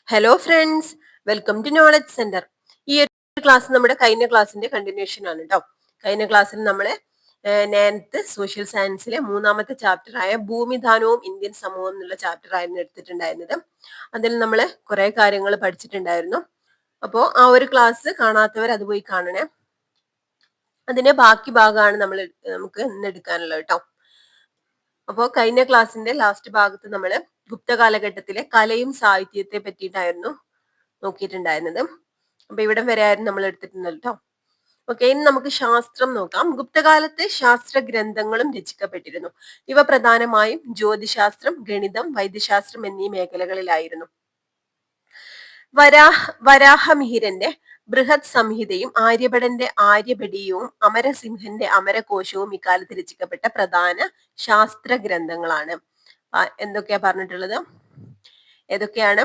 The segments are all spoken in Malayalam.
Hello friends, welcome to knowledge centre. ഈ ഒരു ക്ലാസ് നമ്മുടെ കഴിഞ്ഞ ക്ലാസ്സിന്റെ കണ്ടിന്യൂഷൻ ആണ് കേട്ടോ. കഴിഞ്ഞ ക്ലാസ്സിൽ നമ്മള് 9th സോഷ്യൽ സയൻസിലെ 3ാമത്തെ ചാപ്റ്റർ ആയ ഭൂമിദാനവും ഇന്ത്യൻ സമൂഹം എന്നുള്ള ചാപ്റ്റർ ആയിരുന്നു എടുത്തിട്ടുണ്ടായിരുന്നത്. അതിൽ നമ്മൾ കുറെ കാര്യങ്ങൾ പഠിച്ചിട്ടുണ്ടായിരുന്നു. അപ്പോൾ ആ ഒരു ക്ലാസ് കാണാത്തവർ അത് പോയി കാണണേ. അതിന്റെ ബാക്കി ഭാഗമാണ് നമുക്ക് ഇന്ന് എടുക്കാനുള്ളത് കേട്ടോ. അപ്പോൾ കഴിഞ്ഞ ക്ലാസ്സിന്റെ ലാസ്റ്റ് ഭാഗത്ത് നമ്മൾ ഗുപ്ത കാലഘട്ടത്തിലെ കലയും സാഹിത്യത്തെ പറ്റിയിട്ടായിരുന്നു നോക്കിയിട്ടുണ്ടായിരുന്നത്. അപ്പൊ ഇവിടം വരെ ആയിരുന്നു നമ്മൾ എടുത്തിട്ടുണ്ട് കേട്ടോ. ഓക്കെ, ഇനി നമുക്ക് ശാസ്ത്രം നോക്കാം. ഗുപ്തകാലത്ത് ശാസ്ത്ര ഗ്രന്ഥങ്ങളും രചിക്കപ്പെട്ടിരുന്നു. ഇവ പ്രധാനമായും ജ്യോതിശാസ്ത്രം, ഗണിതം, വൈദ്യശാസ്ത്രം എന്നീ മേഖലകളിലായിരുന്നു. വരാഹമിഹിരന്റെ ബൃഹത് സംഹിതയും ആര്യഭടന്റെ ആര്യഭടീയവും അമരസിംഹന്റെ അമരകോശവും ഇക്കാലത്ത് രചിക്കപ്പെട്ട പ്രധാന ശാസ്ത്ര ഗ്രന്ഥങ്ങളാണ്. എന്തൊക്കെയാ പറഞ്ഞിട്ടുള്ളത്? ഏതൊക്കെയാണ്?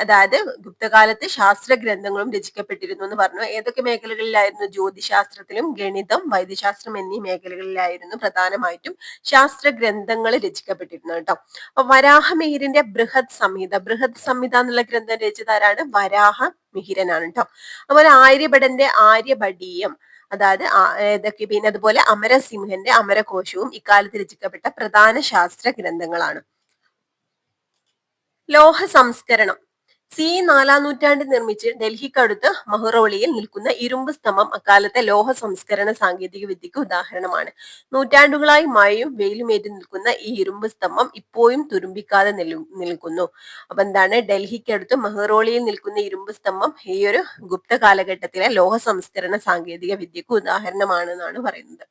അതായത് ഗുപ്തകാലത്ത് ശാസ്ത്ര ഗ്രന്ഥങ്ങളും രചിക്കപ്പെട്ടിരുന്നു എന്ന് പറഞ്ഞു. ഏതൊക്കെ മേഖലകളിലായിരുന്നു? ജ്യോതിശാസ്ത്രത്തിലും ഗണിതം, വൈദ്യശാസ്ത്രം എന്നീ മേഖലകളിലായിരുന്നു പ്രധാനമായിട്ടും ശാസ്ത്ര ഗ്രന്ഥങ്ങൾ രചിക്കപ്പെട്ടിരുന്നത് കേട്ടോ. അപ്പൊ വരാഹമിഹിരന്റെ ബൃഹത് സംഹിത എന്നുള്ള ഗ്രന്ഥം രചിച്ചതാരാണ്? വരാഹമിഹിരനാണ് കേട്ടോ. അതുപോലെ ആര്യഭടന്റെ ആര്യഭടീയം, അതായത് ഏതൊക്കെ, പിന്നെ അതുപോലെ അമരസിംഹന്റെ അമരകോശവും ഇക്കാലത്ത് രചിക്കപ്പെട്ട പ്രധാന ശാസ്ത്ര ഗ്രന്ഥങ്ങളാണ്. ലോഹ സംസ്കരണം. 4ാം നൂറ്റാണ്ടിൽ നിർമ്മിച്ച് ഡൽഹിക്കടുത്ത് മഹ്റോളിയിൽ നിൽക്കുന്ന ഇരുമ്പ് സ്തംഭം അക്കാലത്തെ ലോഹ സംസ്കരണ സാങ്കേതിക വിദ്യക്ക് ഉദാഹരണമാണ്. നൂറ്റാണ്ടുകളായി മഴയും വെയിലും ഏറ്റ് നിൽക്കുന്ന ഈ ഇരുമ്പ് സ്തംഭം ഇപ്പോഴും തുരുമ്പിക്കാതെ നിൽക്കുന്നു. അപ്പൊ എന്താണ്? ഡൽഹിക്കടുത്ത് മഹ്റോളിയിൽ നിൽക്കുന്ന ഇരുമ്പ് സ്തംഭം ഈ ഒരു ഗുപ്ത കാലഘട്ടത്തിലെ ലോഹ സംസ്കരണ സാങ്കേതിക വിദ്യക്ക് ഉദാഹരണമാണ് എന്നാണ് പറയുന്നത്.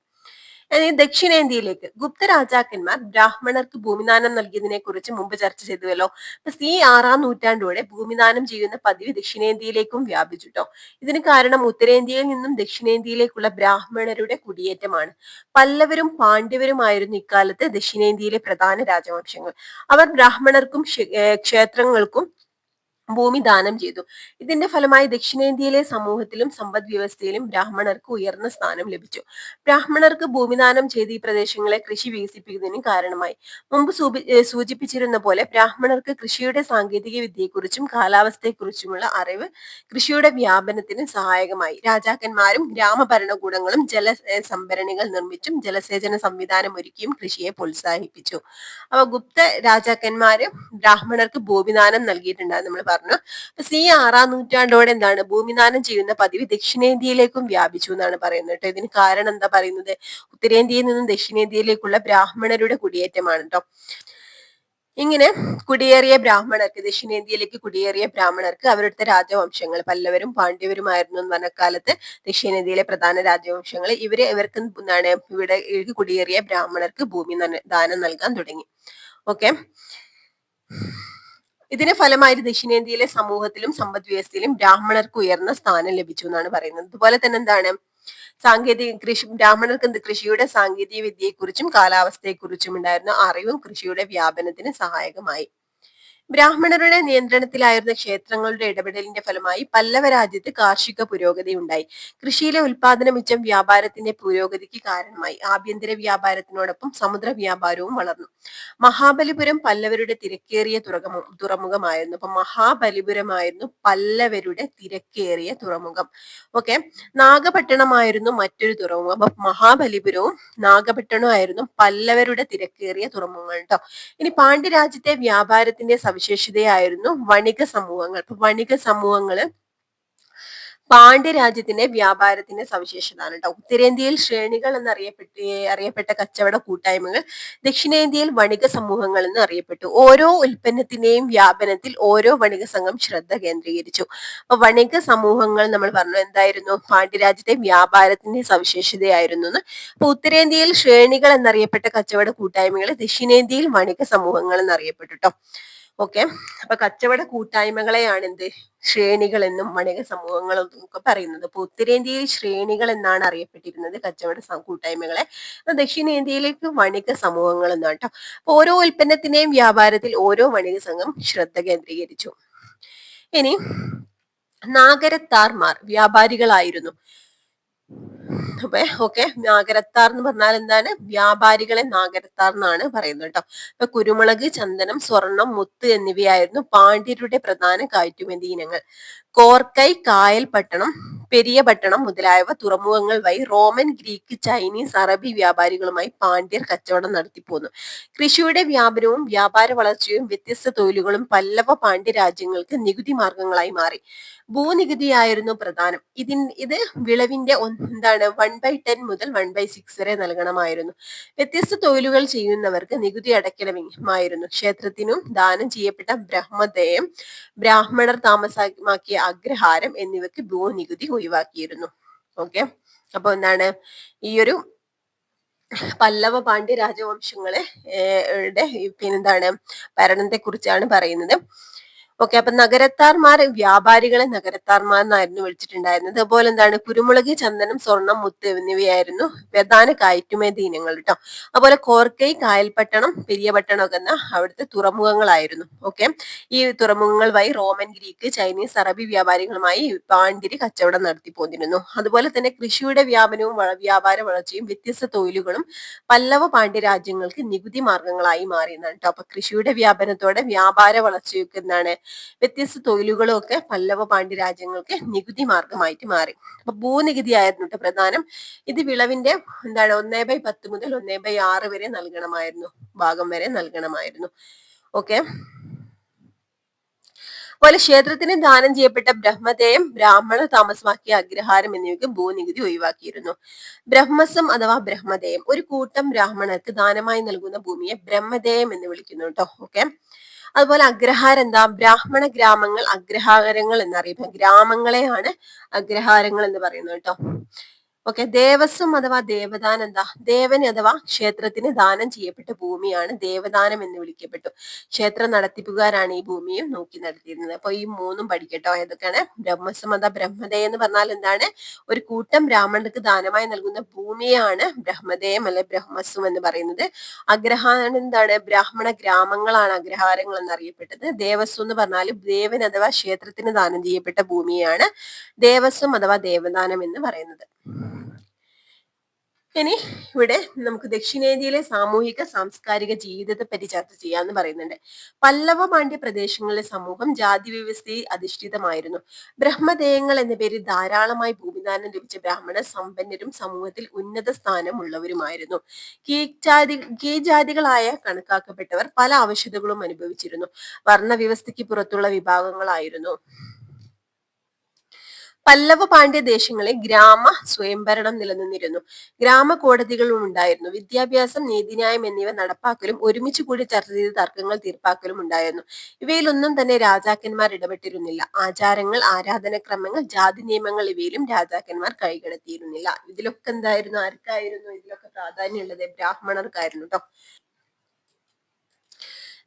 ദക്ഷിണേന്ത്യയിലേക്ക് ഗുപ്ത രാജാക്കന്മാർ ബ്രാഹ്മണർക്ക് ഭൂമിദാനം നൽകിയതിനെ കുറിച്ച് മുമ്പ് ചർച്ച ചെയ്തുവല്ലോ. 6ാം നൂറ്റാണ്ടോടെ ഭൂമിദാനം ചെയ്യുന്ന പതിവ് ദക്ഷിണേന്ത്യയിലേക്കും വ്യാപിച്ചു ട്ടോ. ഇതിന് കാരണം ഉത്തരേന്ത്യയിൽ നിന്നും ദക്ഷിണേന്ത്യയിലേക്കുള്ള ബ്രാഹ്മണരുടെ കുടിയേറ്റമാണ്. പല്ലവരും പാണ്ഡ്യവരുമായിരുന്നു ഇക്കാലത്ത് ദക്ഷിണേന്ത്യയിലെ പ്രധാന രാജവംശങ്ങൾ. അവർ ബ്രാഹ്മണർക്കും ക്ഷേത്രങ്ങൾക്കും ഭൂമി ദാനം ചെയ്തു. ഇതിന്റെ ഫലമായി ദക്ഷിണേന്ത്യയിലെ സമൂഹത്തിലും സമ്പദ് വ്യവസ്ഥയിലും ബ്രാഹ്മണർക്ക് ഉയർന്ന സ്ഥാനം ലഭിച്ചു. ബ്രാഹ്മണർക്ക് ഭൂമിദാനം ചെയ്ത് ഈ പ്രദേശങ്ങളെ കൃഷി വികസിപ്പിക്കുന്നതിന് കാരണമായി. മുമ്പ് സൂചിപ്പിച്ചിരുന്ന പോലെ ബ്രാഹ്മണർക്ക് കൃഷിയുടെ സാങ്കേതിക വിദ്യയെക്കുറിച്ചും കാലാവസ്ഥയെക്കുറിച്ചുമുള്ള അറിവ് കൃഷിയുടെ വ്യാപനത്തിന് സഹായകമായി. രാജാക്കന്മാരും ഗ്രാമഭരണകൂടങ്ങളും സംഭരണികൾ നിർമ്മിച്ചും ജലസേചന സംവിധാനം ഒരുക്കിയും കൃഷിയെ പ്രോത്സാഹിപ്പിച്ചു. അപ്പൊ ഗുപ്ത രാജാക്കന്മാര് ബ്രാഹ്മണർക്ക് ഭൂമിദാനം നൽകിയിട്ടുണ്ടായിരുന്നു നമ്മൾ പറഞ്ഞു. 6ാം നൂറ്റാണ്ടോടെ എന്താണ്? ഭൂമിദാനം ചെയ്യുന്ന പതിവ് ദക്ഷിണേന്ത്യയിലേക്കും വ്യാപിച്ചു എന്നാണ് പറയുന്നത് കേട്ടോ. ഇതിന് കാരണം എന്താ പറയുന്നത്? ഉത്തരേന്ത്യയിൽ നിന്നും ദക്ഷിണേന്ത്യയിലേക്കുള്ള ബ്രാഹ്മണരുടെ കുടിയേറ്റമാണ് കേട്ടോ. ഇങ്ങനെ കുടിയേറിയ ബ്രാഹ്മണർക്ക്, ദക്ഷിണേന്ത്യയിലേക്ക് കുടിയേറിയ ബ്രാഹ്മണർക്ക് അവരുടെ രാജവംശങ്ങൾ, പല്ലവരും പാണ്ഡ്യവരുമായിരുന്നു എന്ന് പറഞ്ഞ കാലത്ത് ദക്ഷിണേന്ത്യയിലെ പ്രധാന രാജവംശങ്ങൾ, ഇവർക്ക് എന്താണ്, ഇവിടെ കുടിയേറിയ ബ്രാഹ്മണർക്ക് ഭൂമി ദാനം നൽകാൻ തുടങ്ങി. ഓക്കെ, ഇതിന് ഫലമായി ദക്ഷിണേന്ത്യയിലെ സമൂഹത്തിലും സമ്പദ് വ്യവസ്ഥയിലും ബ്രാഹ്മണർക്ക് ഉയർന്ന സ്ഥാനം ലഭിച്ചു എന്നാണ് പറയുന്നത്. അതുപോലെ തന്നെ എന്താണ്, ബ്രാഹ്മണർക്ക് കൃഷിയുടെ സാങ്കേതിക വിദ്യയെക്കുറിച്ചും കാലാവസ്ഥയെക്കുറിച്ചും ഉണ്ടായിരുന്ന അറിവും കൃഷിയുടെ വ്യാപനത്തിന് സഹായകമായി. ബ്രാഹ്മണരുടെ നിയന്ത്രണത്തിലായിരുന്ന ക്ഷേത്രങ്ങളുടെ ഇടപെടലിന്റെ ഫലമായി പല്ലവ രാജ്യത്ത് കാർഷിക പുരോഗതി ഉണ്ടായി. കൃഷിയിലെ ഉൽപാദന മിച്ചം വ്യാപാരത്തിന്റെ പുരോഗതിക്ക് കാരണമായി. ആഭ്യന്തര വ്യാപാരത്തിനോടൊപ്പം സമുദ്ര വ്യാപാരവും വളർന്നു. മഹാബലിപുരം പല്ലവരുടെ തിരക്കേറിയ തുറമുഖമായിരുന്നു. അപ്പൊ മഹാബലിപുരമായിരുന്നു പല്ലവരുടെ തിരക്കേറിയ തുറമുഖം. ഓക്കെ, നാഗപട്ടണമായിരുന്നു മറ്റൊരു തുറമുഖം. അപ്പൊ മഹാബലിപുരവും നാഗപട്ടണമായിരുന്നു പല്ലവരുടെ തിരക്കേറിയ തുറമുഖങ്ങൾ കേട്ടോ. ഇനി പാണ്ഡ്യരാജ്യത്തെ വ്യാപാരത്തിന്റെ സവിശേഷതയായിരുന്നു വണിക സമൂഹങ്ങൾ. വണിക സമൂഹങ്ങള് പാണ്ഡ്യരാജ്യത്തിന്റെ വ്യാപാരത്തിന്റെ സവിശേഷതയാണ് കേട്ടോ. ഉത്തരേന്ത്യയിൽ ശ്രേണികൾ അറിയപ്പെട്ട കച്ചവട കൂട്ടായ്മകൾ ദക്ഷിണേന്ത്യയിൽ വണിക സമൂഹങ്ങൾ എന്ന് അറിയപ്പെട്ടു. ഓരോ ഉൽപ്പന്നത്തിന്റെയും വ്യാപനത്തിൽ ഓരോ വണിക സംഘം ശ്രദ്ധ കേന്ദ്രീകരിച്ചു. അപ്പൊ വണിക സമൂഹങ്ങൾ നമ്മൾ പറഞ്ഞു എന്തായിരുന്നു? പാണ്ഡ്യരാജ്യത്തെ വ്യാപാരത്തിന്റെ സവിശേഷതയായിരുന്നു എന്ന്. അപ്പൊ ഉത്തരേന്ത്യയിൽ ശ്രേണികൾ എന്നറിയപ്പെട്ട കച്ചവട കൂട്ടായ്മകൾ ദക്ഷിണേന്ത്യയിൽ വണിക സമൂഹങ്ങൾ എന്നറിയപ്പെട്ടു ട്ടോ. ഓക്കെ, അപ്പൊ കച്ചവട കൂട്ടായ്മകളെയാണ് എന്ത് ശ്രേണികൾ എന്നും വണിക സമൂഹങ്ങളും ഒക്കെ പറയുന്നത്. അപ്പൊ ഉത്തരേന്ത്യയിൽ ശ്രേണികൾ എന്നാണ് അറിയപ്പെട്ടിരുന്നത് കച്ചവട കൂട്ടായ്മകളെ. ദക്ഷിണേന്ത്യയിലേക്ക് വണിക സമൂഹങ്ങൾ എന്നാണ് കേട്ടോ. അപ്പൊ ഓരോ ഉൽപ്പന്നത്തിന്റെയും വ്യാപാരത്തിൽ ഓരോ വണിക സംഘം ശ്രദ്ധ കേന്ദ്രീകരിച്ചു. ഇനി നാഗരത്താർമാർ വ്യാപാരികളായിരുന്നു. അപ്പൊ ഓക്കെ, നാഗരത്താർ എന്ന് പറഞ്ഞാൽ എന്താണ്? വ്യാപാരികളെ നാഗരത്താർ എന്നാണ് പറയുന്നത് കേട്ടോ. അപ്പൊ കുരുമുളക്, ചന്ദനം, സ്വർണം, മുത്ത് എന്നിവയായിരുന്നു പാണ്ഡ്യരുടെ പ്രധാന കയറ്റുമതി ഇനങ്ങൾ. കോർക്കൈ, കായൽ പട്ടണം, പെരിയ പട്ടണം മുതലായവ തുറമുഖങ്ങൾ വഴി റോമൻ, ഗ്രീക്ക്, ചൈനീസ്, അറബി വ്യാപാരികളുമായി പാണ്ഡ്യർ കച്ചവടം നടത്തിപ്പോന്നു. കൃഷിയുടെ വ്യാപനവും വ്യാപാര വളർച്ചയും വ്യത്യസ്ത തൊഴിലുകളും പല്ലവ പാണ്ഡ്യ രാജ്യങ്ങൾക്ക് നികുതി മാർഗങ്ങളായി മാറി. ഭൂനികുതിയായിരുന്നു പ്രധാനം. ഇത് വിളവിന്റെ എന്താണ് 1/10 മുതൽ 1/6 വരെ നൽകണമായിരുന്നു. വ്യത്യസ്ത തൊഴിലുകൾ ചെയ്യുന്നവർക്ക് നികുതി അടയ്ക്കണമായിരുന്നു. ക്ഷേത്രത്തിനും ദാനം ചെയ്യപ്പെട്ട ബ്രഹ്മദേയം, ബ്രാഹ്മണർ താമസമാക്കിയ അഗ്രഹാരം എന്നിവയ്ക്ക് ഭൂനികുതി ഒഴിവാക്കിയിരുന്നു. ഓക്കെ, അപ്പൊ എന്താണ് ഈ ഒരു പല്ലവ പാണ്ഡ്യ രാജവംശങ്ങളെ പിന്നെന്താണ് ഭരണത്തെ കുറിച്ചാണ് പറയുന്നത്. ഓക്കെ, അപ്പൊ നഗരത്താർമാർ വ്യാപാരികളെ നഗരത്താർമാർ എന്നായിരുന്നു വിളിച്ചിട്ടുണ്ടായിരുന്നത്. അതുപോലെ എന്താണ് കുരുമുളക്, ചന്ദനം, സ്വർണം, മുത്ത് എന്നിവയായിരുന്നു പ്രധാന കയറ്റുമതി ഇനങ്ങൾ കേട്ടോ. അതുപോലെ കോർക്കൈ, കായൽപട്ടണം, പെരിയപട്ടണം ഒക്കെ എന്ന അവിടുത്തെ തുറമുഖങ്ങളായിരുന്നു. ഓക്കെ, ഈ തുറമുഖങ്ങൾ വഴി റോമൻ, ഗ്രീക്ക്, ചൈനീസ്, അറബി വ്യാപാരികളുമായി പാണ്ഡ്യര് കച്ചവടം നടത്തി പോന്നിരുന്നു. അതുപോലെ തന്നെ കൃഷിയുടെ വ്യാപനവും വ്യാപാര വളർച്ചയും വ്യത്യസ്ത തൊഴിലുകളും പല്ലവ പാണ്ഡ്യ രാജ്യങ്ങൾക്ക് നികുതി മാർഗങ്ങളായി മാറിയെന്നാണ് കേട്ടോ. അപ്പൊ കൃഷിയുടെ വ്യാപനത്തോടെ വ്യാപാര വളർച്ചയൊക്കെ എന്താണ് വ്യത്യസ്ത തൊഴിലുകളും ഒക്കെ പല്ലവ പാണ്ഡ്യ രാജ്യങ്ങൾക്ക് നികുതി മാർഗമായിട്ട് മാറി. അപ്പൊ ഭൂനികുതി ആയിരുന്നു കേട്ടോ പ്രധാനം. ഇത് വിളവിന്റെ എന്താണ് 1/10 മുതൽ 1/6 വരെ നൽകണമായിരുന്നു, ഭാഗം വരെ നൽകണമായിരുന്നു. ഓക്കെ, അതുപോലെ ക്ഷേത്രത്തിന് ദാനം ചെയ്യപ്പെട്ട ബ്രഹ്മദേയം, ബ്രാഹ്മണർ താമസമാക്കിയ അഗ്രഹാരം എന്നിവയ്ക്ക് ഭൂനികുതി ഒഴിവാക്കിയിരുന്നു. ബ്രഹ്മസം അഥവാ ബ്രഹ്മദേയം ഒരു കൂട്ടം ബ്രാഹ്മണർക്ക് ദാനമായി നൽകുന്ന ഭൂമിയെ ബ്രഹ്മദേയം എന്ന് വിളിക്കുന്നു കേട്ടോ. ഓക്കെ, അതുപോലെ അഗ്രഹാരം എന്താ? ബ്രാഹ്മണ ഗ്രാമങ്ങൾ അഗ്രഹാരങ്ങൾ എന്നറിയപ്പെടുന്ന ഗ്രാമങ്ങളെയാണ് അഗ്രഹാരങ്ങൾ എന്ന് പറയുന്നത് കേട്ടോ. ഓക്കെ, ദേവസ്വം അഥവാ ദേവദാനം എന്താ? ദേവന് അഥവാ ക്ഷേത്രത്തിന് ദാനം ചെയ്യപ്പെട്ട ഭൂമിയാണ് ദേവദാനം എന്ന് വിളിക്കപ്പെട്ടു. ക്ഷേത്ര നടത്തിപ്പുകാരാണ് ഈ ഭൂമിയും നോക്കി നടത്തിയിരുന്നത്. അപ്പൊ ഈ മൂന്നും പഠിക്കട്ടോ. ഏതൊക്കെയാണ്? ബ്രഹ്മസ്വം അഥവാ ബ്രഹ്മദേയം എന്ന് പറഞ്ഞാൽ എന്താണ്? ഒരു കൂട്ടം ബ്രാഹ്മണർക്ക് ദാനമായി നൽകുന്ന ഭൂമിയാണ് ബ്രഹ്മദേയം അല്ലെ ബ്രഹ്മസ്വം എന്ന് പറയുന്നത്. അഗ്രഹാരം എന്താണ്? ബ്രാഹ്മണ ഗ്രാമങ്ങളാണ് അഗ്രഹാരങ്ങൾ എന്നറിയപ്പെട്ടത്. ദേവസ്വം എന്ന് പറഞ്ഞാൽ ദേവൻ അഥവാ ക്ഷേത്രത്തിന് ദാനം ചെയ്യപ്പെട്ട ഭൂമിയാണ് ദേവസ്വം അഥവാ ദേവദാനം എന്ന് പറയുന്നത്. ഇനി ഇവിടെ നമുക്ക് ദക്ഷിണേന്ത്യയിലെ സാമൂഹിക സാംസ്കാരിക ജീവിതത്തെ പറ്റി ചർച്ച ചെയ്യാന്ന് പറയുന്നുണ്ട്. പല്ലവ പാണ്ഡ്യ പ്രദേശങ്ങളിലെ സമൂഹം ജാതി വ്യവസ്ഥയിൽ അധിഷ്ഠിതമായിരുന്നു. ബ്രഹ്മദേയങ്ങൾ എന്ന പേരിൽ ധാരാളമായി ഭൂമിദാനം ലഭിച്ച ബ്രാഹ്മണർ സമ്പന്നരും സമൂഹത്തിൽ ഉന്നത സ്ഥാനമുള്ളവരുമായിരുന്നു. കീഴ്ജാതികളായ കണക്കാക്കപ്പെട്ടവർ പല ആവശ്യതകളും അനുഭവിച്ചിരുന്നു. വർണ്ണവ്യവസ്ഥയ്ക്ക് പുറത്തുള്ള വിഭാഗങ്ങളായിരുന്നു. പല്ലവ പാണ്ഡ്യ ദേശങ്ങളിൽ ഗ്രാമ സ്വയംഭരണം നിലനിന്നിരുന്നു. ഗ്രാമ കോടതികളും ഉണ്ടായിരുന്നു. വിദ്യാഭ്യാസം, നീതിന്യായം എന്നിവ നടപ്പാക്കലും ഒരുമിച്ച് കൂടി ചർച്ച ചെയ്ത് തർക്കങ്ങൾ തീർപ്പാക്കലും ഉണ്ടായിരുന്നു. ഇവയിലൊന്നും തന്നെ രാജാക്കന്മാർ ഇടപെട്ടിരുന്നില്ല. ആചാരങ്ങൾ, ആരാധനക്രമങ്ങൾ, ജാതി നിയമങ്ങൾ ഇവയിലും രാജാക്കന്മാർ കൈകടത്തിയിരുന്നില്ല. ഇതിലൊക്കെ എന്തായിരുന്നു? ആർക്കായിരുന്നു ഇതിലൊക്കെ പ്രാധാന്യമുള്ളത്? ബ്രാഹ്മണർക്കായിരുന്നു കേട്ടോ.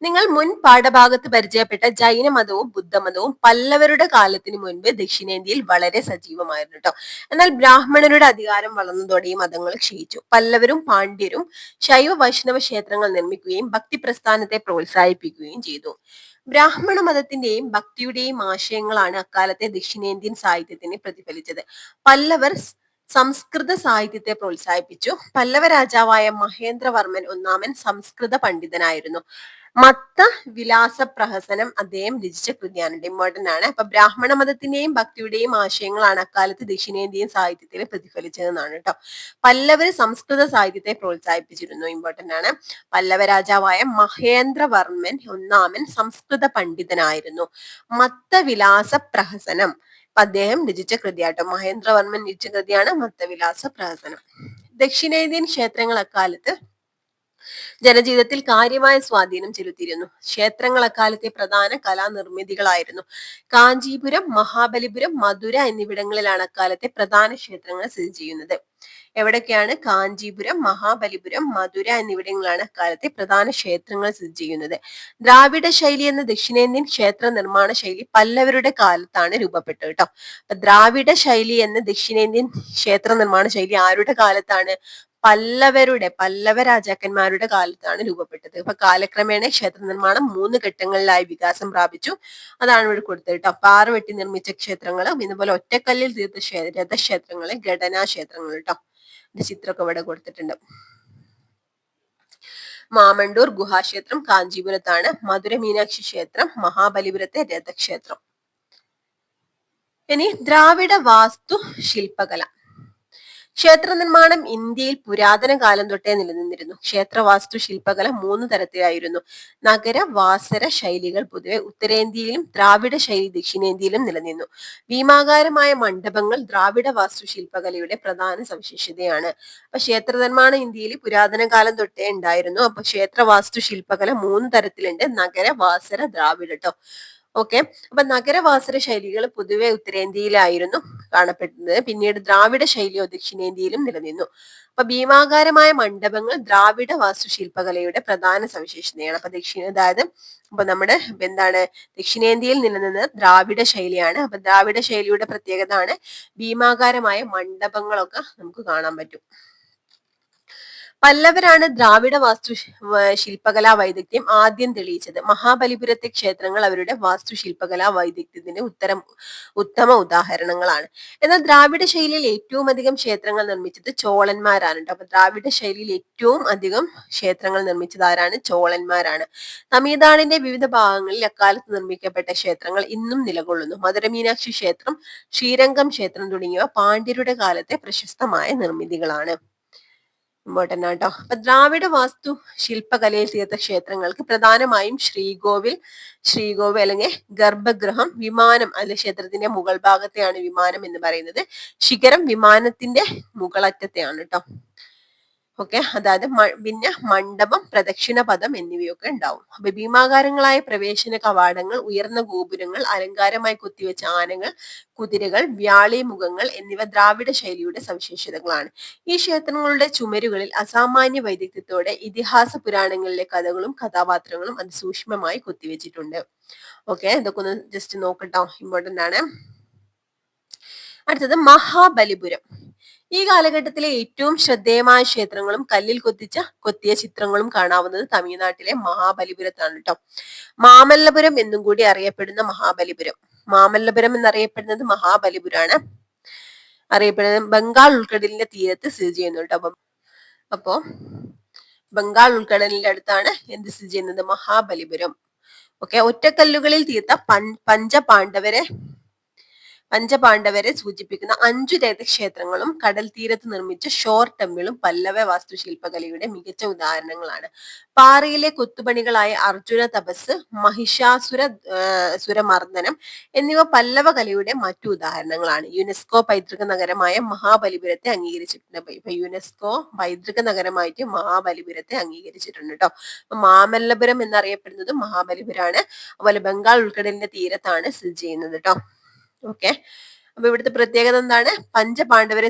നിങ്ങൾ മുൻ പാഠഭാഗത്ത് പരിചയപ്പെട്ട ജൈനമതവും ബുദ്ധമതവും പല്ലവരുടെ കാലത്തിന് മുൻപ് ദക്ഷിണേന്ത്യയിൽ വളരെ സജീവമായിരുന്നു കേട്ടോ. എന്നാൽ ബ്രാഹ്മണരുടെ അധികാരം വളർന്നതോടെ ഈ മതങ്ങൾ ക്ഷയിച്ചു. പല്ലവരും പാണ്ഡ്യരും ശൈവ വൈഷ്ണവ ക്ഷേത്രങ്ങൾ നിർമ്മിക്കുകയും ഭക്തി പ്രസ്ഥാനത്തെ പ്രോത്സാഹിപ്പിക്കുകയും ചെയ്തു. ബ്രാഹ്മണ മതത്തിന്റെയും ഭക്തിയുടെയും ആശയങ്ങളാണ് അക്കാലത്തെ ദക്ഷിണേന്ത്യൻ സാഹിത്യത്തിന് പ്രതിഫലിച്ചത്. പല്ലവർ സംസ്കൃത സാഹിത്യത്തെ പ്രോത്സാഹിപ്പിച്ചു. പല്ലവ രാജാവായ മഹേന്ദ്രവർമ്മൻ ഒന്നാമൻ സംസ്കൃത പണ്ഡിതനായിരുന്നു. മത്ത വിലാസ പ്രഹസനം അദ്ദേഹം രചിച്ച കൃതിയാണ്. ഇമ്പോർട്ടന്റ് ആണ്. അപ്പൊ ബ്രാഹ്മണ മതത്തിന്റെയും ഭക്തിയുടെയും ആശയങ്ങളാണ് അക്കാലത്ത് ദക്ഷിണേന്ത്യൻ സാഹിത്യത്തിൽ പ്രതിഫലിച്ചതെന്നാണ് കേട്ടോ. പല്ലവർ സംസ്കൃത സാഹിത്യത്തെ പ്രോത്സാഹിപ്പിച്ചിരുന്നു. ഇമ്പോർട്ടന്റ് ആണ്. പല്ലവ രാജാവായ മഹേന്ദ്രവർമ്മൻ ഒന്നാമൻ സംസ്കൃത പണ്ഡിതനായിരുന്നു. മത്തവിലാസ പ്രഹസനം അദ്ദേഹം രചിച്ച കൃതിയാട്ടോ. മഹേന്ദ്രവർമ്മൻ രചിച്ച കൃതിയാണ് മത്തവിലാസ പ്രഹസനം. ദക്ഷിണേന്ത്യൻ ക്ഷേത്രങ്ങൾ അക്കാലത്ത് ജനജീവിതത്തിൽ കാര്യമായ സ്വാധീനം ചെലുത്തിയിരുന്നു. ക്ഷേത്രങ്ങൾ അക്കാലത്തെ പ്രധാന കലാനിർമ്മിതികളായിരുന്നു. കാഞ്ചീപുരം, മഹാബലിപുരം, മധുര എന്നിവിടങ്ങളിലാണ് അക്കാലത്തെ പ്രധാന ക്ഷേത്രങ്ങൾ സ്ഥിതി ചെയ്യുന്നത്. എവിടൊക്കെയാണ്? കാഞ്ചീപുരം, മഹാബലിപുരം, മധുര എന്നിവിടങ്ങളിലാണ് അക്കാലത്തെ പ്രധാന ക്ഷേത്രങ്ങൾ സ്ഥിതി ചെയ്യുന്നത്. ദ്രാവിഡ ശൈലി എന്ന ദക്ഷിണേന്ത്യൻ ക്ഷേത്ര നിർമ്മാണ ശൈലി പല്ലവരുടെ കാലത്താണ് രൂപപ്പെട്ടത് കേട്ടോ. ദ്രാവിഡ ശൈലി എന്ന ദക്ഷിണേന്ത്യൻ ക്ഷേത്ര നിർമ്മാണ ശൈലി ആരുടെ കാലത്താണ്? പല്ലവ രാജാക്കന്മാരുടെ കാലത്താണ് രൂപപ്പെട്ടത്. അപ്പൊ കാലക്രമേണ ക്ഷേത്ര നിർമ്മാണം 3 ഘട്ടങ്ങളിലായി വികാസം പ്രാപിച്ചു. അതാണ് ഇവിടെ കൊടുത്തത് കേട്ടോ. പാറ വെട്ടി നിർമ്മിച്ച ക്ഷേത്രങ്ങളും ഇതുപോലെ ഒറ്റക്കല്ലിൽ തീർത്ത രഥക്ഷേത്രങ്ങള് ഘടനാ ക്ഷേത്രങ്ങൾ കേട്ടോ. ചിത്രമൊക്കെ ഇവിടെ കൊടുത്തിട്ടുണ്ട്. മാമണ്ടൂർ ഗുഹാക്ഷേത്രം കാഞ്ചീപുരത്താണ്. മധുര മീനാക്ഷി ക്ഷേത്രം മഹാബലിപുരത്തെ രഥക്ഷേത്രം. ഇനി ദ്രാവിഡ വാസ്തു ശില്പകല. ക്ഷേത്ര നിർമ്മാണം ഇന്ത്യയിൽ പുരാതന കാലം തൊട്ടേ നിലനിന്നിരുന്നു. ക്ഷേത്ര വാസ്തു ശില്പകല 3 തരത്തിലായിരുന്നു. നഗര വാസര ശൈലികൾ പൊതുവെ ഉത്തരേന്ത്യയിലും ദ്രാവിഡ ശൈലി ദക്ഷിണേന്ത്യയിലും നിലനിന്നു. ഭീമാകാരമായ മണ്ഡപങ്ങൾ ദ്രാവിഡ വാസ്തു ശില്പകലയുടെ പ്രധാന സവിശേഷതയാണ്. അപ്പൊ ക്ഷേത്ര നിർമ്മാണം ഇന്ത്യയിൽ പുരാതന കാലം തൊട്ടേ ഉണ്ടായിരുന്നു. അപ്പൊ ക്ഷേത്ര വാസ്തു ശില്പകല 3 തരത്തിലുണ്ട്. നഗര വാസര ദ്രാവിഡ ട്ടോ. ഓക്കെ, അപ്പൊ നഗരവാസര ശൈലികൾ പൊതുവെ ഉത്തരേന്ത്യയിലായിരുന്നു കാണപ്പെടുന്നത്. പിന്നീട് ദ്രാവിഡ ശൈലിയോ ദക്ഷിണേന്ത്യയിലും നിലനിന്നു. അപ്പൊ ഭീമാകാരമായ മണ്ഡപങ്ങൾ ദ്രാവിഡ വാസ്തുശില്പകലയുടെ പ്രധാന സവിശേഷതയാണ്. അതായത് നമ്മുടെ ദക്ഷിണേന്ത്യയിൽ നിലനിന്ന ദ്രാവിഡ ശൈലിയാണ്. അപ്പൊ ദ്രാവിഡ ശൈലിയുടെ പ്രത്യേകത ആണ് ഭീമാകാരമായ മണ്ഡപങ്ങളൊക്കെ നമുക്ക് കാണാൻ പറ്റും. പല്ലവരാണ് ദ്രാവിഡ ശില്പകലാ വൈദഗ്ധ്യം ആദ്യം തെളിയിച്ചത്. മഹാബലിപുരത്തെ ക്ഷേത്രങ്ങൾ അവരുടെ വാസ്തുശില്പകലാ വൈദഗ്ധ്യത്തിന് ഉത്തമ ഉദാഹരണങ്ങളാണ്. എന്നാൽ ദ്രാവിഡ ശൈലിയിൽ ഏറ്റവും അധികം ക്ഷേത്രങ്ങൾ നിർമ്മിച്ചത് ചോളന്മാരാണ്. അപ്പൊ ദ്രാവിഡ ശൈലിയിൽ ഏറ്റവും അധികം ക്ഷേത്രങ്ങൾ നിർമ്മിച്ചത് ആരാണ്? ചോളന്മാരാണ്. തമിഴ്നാടിന്റെ വിവിധ ഭാഗങ്ങളിൽ അക്കാലത്ത് നിർമ്മിക്കപ്പെട്ട ക്ഷേത്രങ്ങൾ ഇന്നും നിലകൊള്ളുന്നു. മധുര മീനാക്ഷി ക്ഷേത്രം, ശ്രീരംഗം ക്ഷേത്രം തുടങ്ങിയവ പാണ്ഡ്യരുടെ കാലത്തെ പ്രശസ്തമായ നിർമ്മിതികളാണ്. ഇമ്പോർട്ടന്റ് ആട്ടോ. അപ്പൊ ദ്രാവിഡ വാസ്തു ശില്പകലയിൽ തീർത്ത ക്ഷേത്രങ്ങൾക്ക് പ്രധാനമായും ശ്രീകോവിൽ അല്ലെങ്കിൽ ഗർഭഗൃഹം, വിമാനം, അല്ലെ ക്ഷേത്രത്തിന്റെ മുകൾ ഭാഗത്തെയാണ് വിമാനം എന്ന് പറയുന്നത്. ശിഖരം വിമാനത്തിന്റെ മുകളറ്റത്തെയാണ് കേട്ടോ. ഓക്കെ, അതായത് പിന്നെ മണ്ഡപം, പ്രദക്ഷിണ പദം എന്നിവയൊക്കെ ഉണ്ടാവും. അപ്പൊ ഭീമാകാരങ്ങളായ പ്രവേശന കവാടങ്ങൾ, ഉയർന്ന ഗോപുരങ്ങൾ, അലങ്കാരമായി കൊത്തിവെച്ച ആനകൾ, കുതിരകൾ, വ്യാളിമുഖങ്ങൾ എന്നിവ ദ്രാവിഡ ശൈലിയുടെ സവിശേഷതകളാണ്. ഈ ക്ഷേത്രങ്ങളുടെ ചുമരുകളിൽ അസാമാന്യ വൈദഗ്ധ്യത്തോടെ ഇതിഹാസ പുരാണങ്ങളിലെ കഥകളും കഥാപാത്രങ്ങളും അതിസൂക്ഷ്മമായി കൊത്തിവെച്ചിട്ടുണ്ട്. ഓക്കെ, ഇതൊക്കെ ഒന്ന് ജസ്റ്റ് നോക്കട്ടോ, ഇമ്പോർട്ടന്റ് ആണ്. അടുത്തത് മഹാബലിപുരം. ഈ കാലഘട്ടത്തിലെ ഏറ്റവും ശ്രദ്ധേയമായ ക്ഷേത്രങ്ങളും കല്ലിൽ കൊത്തിയ ചിത്രങ്ങളും കാണാവുന്നത് തമിഴ്നാട്ടിലെ മഹാബലിപുരത്താണ് കേട്ടോ. മാമല്ലപുരം എന്നും കൂടി അറിയപ്പെടുന്ന മാമല്ലപുരം എന്നറിയപ്പെടുന്നത് മഹാബലിപുരാണ്. അറിയപ്പെടുന്നത് ബംഗാൾ ഉൾക്കടലിന്റെ തീരത്ത് സ്ഥിതി ചെയ്യുന്നു കേട്ടോ. അപ്പോ ബംഗാൾ ഉൾക്കടലിന്റെ അടുത്താണ് എന്ത് സ്ഥിതി ചെയ്യുന്നത്? മഹാബലിപുരം. ഓക്കെ, ഒറ്റക്കല്ലുകളിൽ തീർത്ത പഞ്ചപാണ്ഡവരെ സൂചിപ്പിക്കുന്ന 5 രഥക്ഷേത്രങ്ങളും കടൽ തീരത്ത് നിർമ്മിച്ച ഷോർ ടെമ്പിളും പല്ലവ വാസ്തുശില്പകലയുടെ മികച്ച ഉദാഹരണങ്ങളാണ്. പാറയിലെ കൊത്തുപണികളായ അർജുന തപസ്, സുരമർദ്ദനം എന്നിവ പല്ലവ കലയുടെ മറ്റു ഉദാഹരണങ്ങളാണ്. യുനെസ്കോ പൈതൃക നഗരമായ മഹാബലിപുരത്തെ അംഗീകരിച്ചിട്ടുണ്ട്. ഇപ്പൊ യുനെസ്കോ പൈതൃക നഗരമായിട്ട് മഹാബലിപുരത്തെ അംഗീകരിച്ചിട്ടുണ്ട് കേട്ടോ. മാമല്ലപുരം എന്നറിയപ്പെടുന്നത് മഹാബലിപുരാണ്. അതുപോലെ ബംഗാൾ ഉൾക്കടലിന്റെ തീരത്താണ് സ്ഥിതി ചെയ്യുന്നത് കേട്ടോ. ഓക്കെ, അപ്പൊ ഇവിടുത്തെ പ്രത്യേകത എന്താണ്? പഞ്ചപാണ്ഡവരെ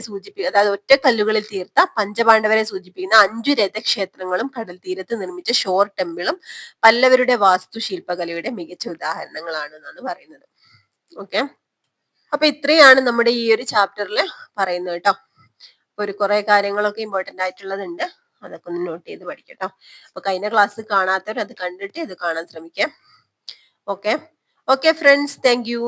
അതായത് ഒറ്റക്കല്ലുകളിൽ തീർത്ത പഞ്ചപാണ്ഡവരെ സൂചിപ്പിക്കുന്ന 5 രഥക്ഷേത്രങ്ങളും കടൽ തീരത്ത് നിർമ്മിച്ച ഷോർ ടെമ്പിളും പല്ലവരുടെ വാസ്തുശില്പകലയുടെ മികച്ച ഉദാഹരണങ്ങളാണ് എന്നാണ് പറയുന്നത്. ഓക്കെ, അപ്പൊ ഇത്രയാണ് നമ്മുടെ ഈ ഒരു ചാപ്റ്ററിൽ പറയുന്നത് കേട്ടോ. കുറെ കാര്യങ്ങളൊക്കെ ഇമ്പോർട്ടന്റ് ആയിട്ടുള്ളതുണ്ട്, അതൊക്കെ ഒന്ന് നോട്ട് ചെയ്ത് പഠിക്കട്ടോ. അപ്പൊ കഴിഞ്ഞ ക്ലാസ് കാണാത്തവർ അത് കണ്ടിട്ട് ഇത് കാണാൻ ശ്രമിക്കാം. Okay friends, thank you.